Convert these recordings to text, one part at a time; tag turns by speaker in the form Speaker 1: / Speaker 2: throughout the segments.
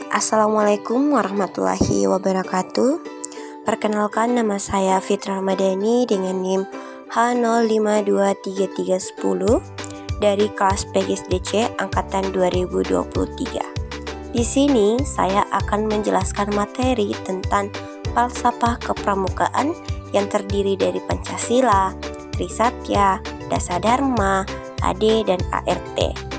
Speaker 1: Assalamualaikum warahmatullahi wabarakatuh. Perkenalkan, nama saya Fitra Ramadhani dengan NIM H05233310 dari kelas PGSDC angkatan 2023. Di sini saya akan menjelaskan materi tentang falsafah kepramukaan yang terdiri dari Pancasila, Trisatya, Dasadharma, AD, dan ART.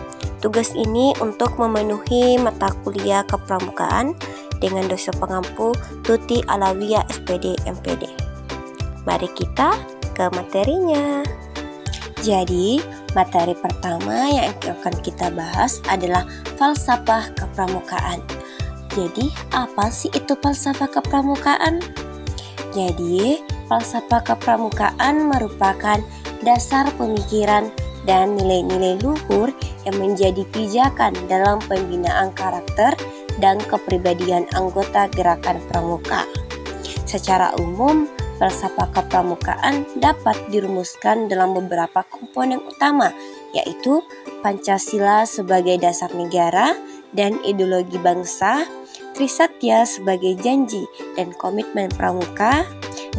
Speaker 1: Tugas ini untuk memenuhi mata kuliah kepramukaan dengan dosen pengampu Tuti Alawiyah SPD MPD. Mari kita ke materinya. Jadi, materi pertama yang akan kita bahas adalah falsafah kepramukaan. Jadi, apa sih itu falsafah kepramukaan? Jadi, falsafah kepramukaan merupakan dasar pemikiran dan nilai-nilai luhur yang menjadi pijakan dalam pembinaan karakter dan kepribadian anggota gerakan pramuka. Secara umum, falsafah kepramukaan dapat dirumuskan dalam beberapa komponen utama, yaitu Pancasila sebagai dasar negara dan ideologi bangsa, Trisatya sebagai janji dan komitmen pramuka,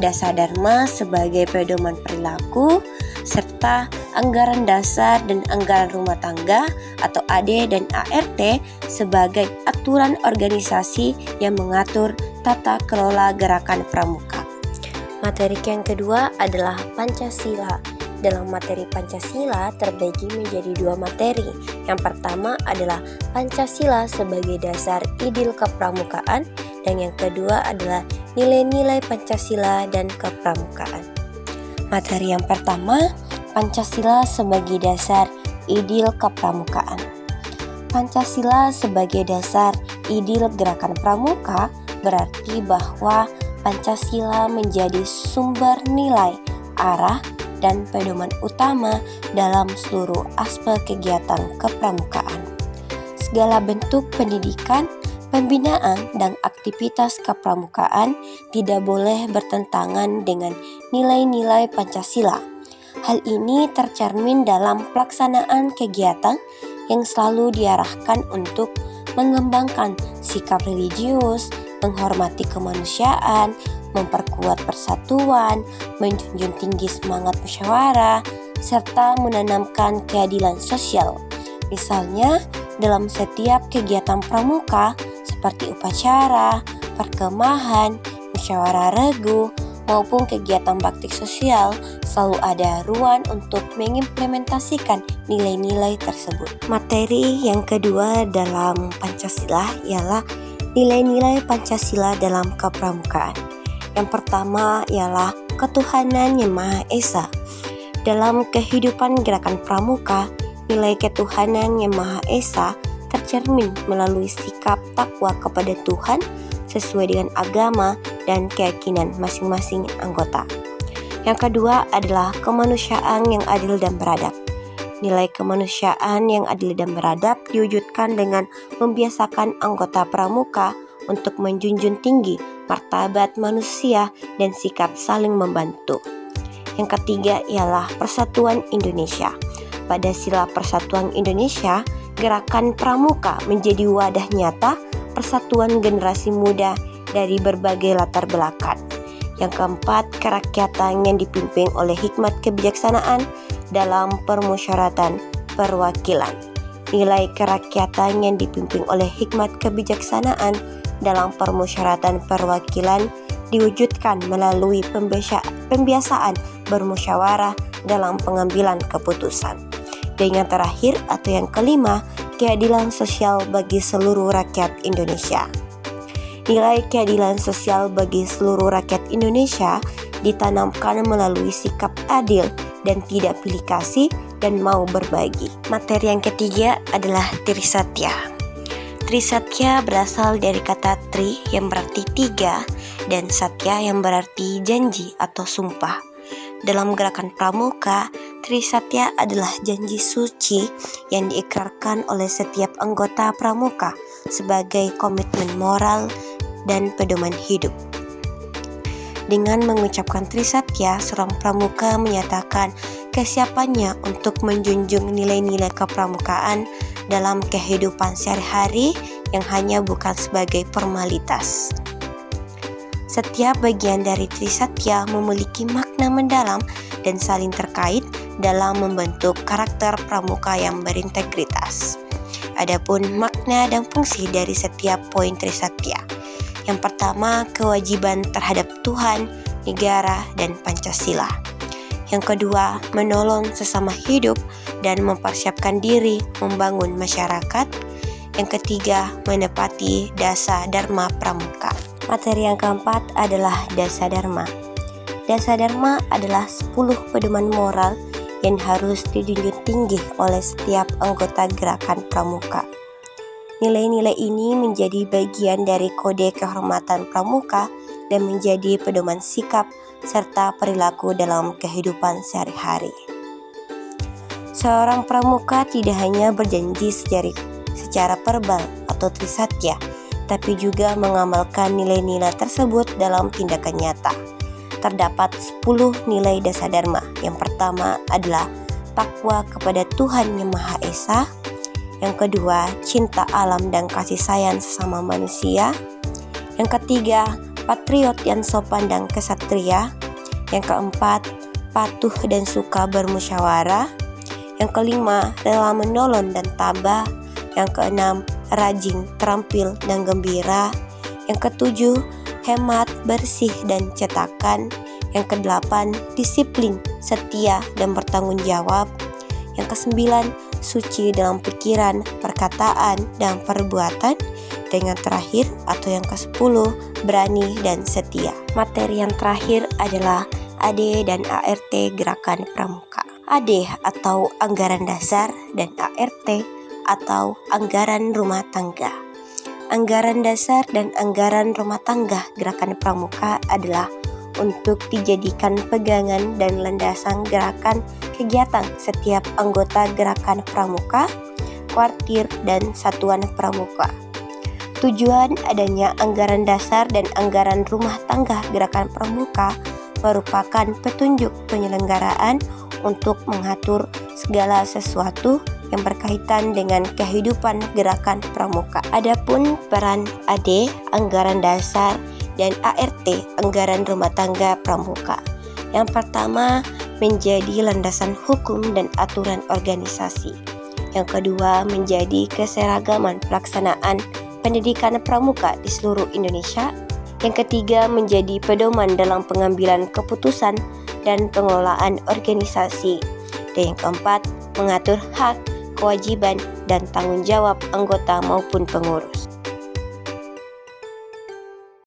Speaker 1: Dasadharma sebagai pedoman perilaku, serta anggaran dasar dan anggaran rumah tangga atau AD dan ART sebagai aturan organisasi yang mengatur tata kelola gerakan pramuka. Materi yang kedua adalah Pancasila. Dalam materi Pancasila terbagi menjadi dua materi. Yang pertama adalah Pancasila sebagai dasar ideal kepramukaan, dan yang kedua adalah nilai-nilai Pancasila dan kepramukaan. Materi yang pertama, Pancasila sebagai dasar ideal kepramukaan. Pancasila sebagai dasar ideal gerakan pramuka berarti bahwa Pancasila menjadi sumber nilai, arah, dan pedoman utama dalam seluruh aspek kegiatan kepramukaan. Segala bentuk pendidikan, pembinaan, dan aktivitas kepramukaan tidak boleh bertentangan dengan nilai-nilai Pancasila. Hal ini tercermin dalam pelaksanaan kegiatan yang selalu diarahkan untuk mengembangkan sikap religius, menghormati kemanusiaan, memperkuat persatuan, menjunjung tinggi semangat musyawarah, serta menanamkan keadilan sosial. Misalnya, dalam setiap kegiatan pramuka seperti upacara, perkemahan, musyawarah regu, maupun kegiatan bakti sosial, selalu ada ruang untuk mengimplementasikan nilai-nilai tersebut. Materi yang kedua dalam Pancasila ialah nilai-nilai Pancasila dalam kepramukaan. Yang pertama ialah ketuhanan yang Maha Esa. Dalam kehidupan gerakan pramuka, nilai ketuhanan yang Maha Esa tercermin melalui sikap takwa kepada Tuhan sesuai dengan agama dan keyakinan masing-masing anggota. Yang kedua adalah kemanusiaan yang adil dan beradab. Nilai kemanusiaan yang adil dan beradab diwujudkan dengan membiasakan anggota pramuka untuk menjunjung tinggi martabat manusia dan sikap saling membantu. Yang ketiga ialah Persatuan Indonesia. Pada sila Persatuan Indonesia, gerakan pramuka menjadi wadah nyata persatuan generasi muda dari berbagai latar belakang. Yang keempat, kerakyatan yang dipimpin oleh hikmat kebijaksanaan dalam permusyawaratan perwakilan. Nilai kerakyatan yang dipimpin oleh hikmat kebijaksanaan dalam permusyawaratan perwakilan diwujudkan melalui pembiasaan bermusyawarah dalam pengambilan keputusan. Dan yang terakhir atau yang kelima, keadilan sosial bagi seluruh rakyat Indonesia. Nilai keadilan sosial bagi seluruh rakyat Indonesia ditanamkan melalui sikap adil dan tidak pilih kasih dan mau berbagi. Materi yang ketiga adalah Trisatya. Trisatya berasal dari kata tri yang berarti tiga dan satya yang berarti janji atau sumpah. Dalam gerakan pramuka, Trisatya adalah janji suci yang diikrarkan oleh setiap anggota pramuka sebagai komitmen moral dan pedoman hidup. Dengan mengucapkan Trisatya, seorang pramuka menyatakan kesiapannya untuk menjunjung nilai-nilai kepramukaan dalam kehidupan sehari-hari yang hanya bukan sebagai formalitas. Setiap bagian dari Trisatya memiliki makna mendalam dan saling terkait dalam membentuk karakter pramuka yang berintegritas. Adapun makna dan fungsi dari setiap poin Trisatya. Yang pertama, kewajiban terhadap Tuhan, negara, dan Pancasila. Yang kedua, menolong sesama hidup dan mempersiapkan diri membangun masyarakat. Yang ketiga, menepati dasa dharma pramuka. Materi yang keempat adalah dasa dharma. Dasa dharma adalah 10 pedoman moral yang harus dijunjung tinggi oleh setiap anggota gerakan pramuka. Nilai-nilai ini menjadi bagian dari kode kehormatan pramuka dan menjadi pedoman sikap serta perilaku dalam kehidupan sehari-hari. Seorang pramuka tidak hanya berjanji secara verbal atau Trisatya, tapi juga mengamalkan nilai-nilai tersebut dalam tindakan nyata. Terdapat 10 nilai dasa dharma. Yang pertama adalah takwa kepada Tuhan Yang Maha Esa. Yang kedua, cinta alam dan kasih sayang sesama manusia. Yang ketiga, patriot yang sopan dan kesatria. Yang keempat, patuh dan suka bermusyawarah. Yang kelima, rela menolong dan tabah. Yang keenam, rajin, terampil, dan gembira. Yang ketujuh, hemat, bersih, dan cetakan. Yang kedelapan, disiplin, setia, dan bertanggung jawab. Yang kesembilan, suci dalam pikiran, perkataan, dan perbuatan. Dan yang terakhir atau yang ke-10, berani dan setia. Materi yang terakhir adalah AD dan ART Gerakan Pramuka. AD atau Anggaran Dasar dan ART atau Anggaran Rumah Tangga. Anggaran dasar dan anggaran rumah tangga Gerakan Pramuka adalah untuk dijadikan pegangan dan landasan gerakan kegiatan setiap anggota Gerakan Pramuka, kuartir, dan satuan pramuka. Tujuan adanya anggaran dasar dan anggaran rumah tangga Gerakan Pramuka merupakan petunjuk penyelenggaraan untuk mengatur segala sesuatu yang berkaitan dengan kehidupan gerakan pramuka. Adapun peran AD, anggaran dasar, dan ART, anggaran rumah tangga pramuka. Yang pertama, menjadi landasan hukum dan aturan organisasi. Yang kedua, menjadi keseragaman pelaksanaan pendidikan pramuka di seluruh Indonesia. Yang ketiga, menjadi pedoman dalam pengambilan keputusan dan pengelolaan organisasi. Dan yang keempat, mengatur hak, kewajiban, dan tanggung jawab anggota maupun pengurus.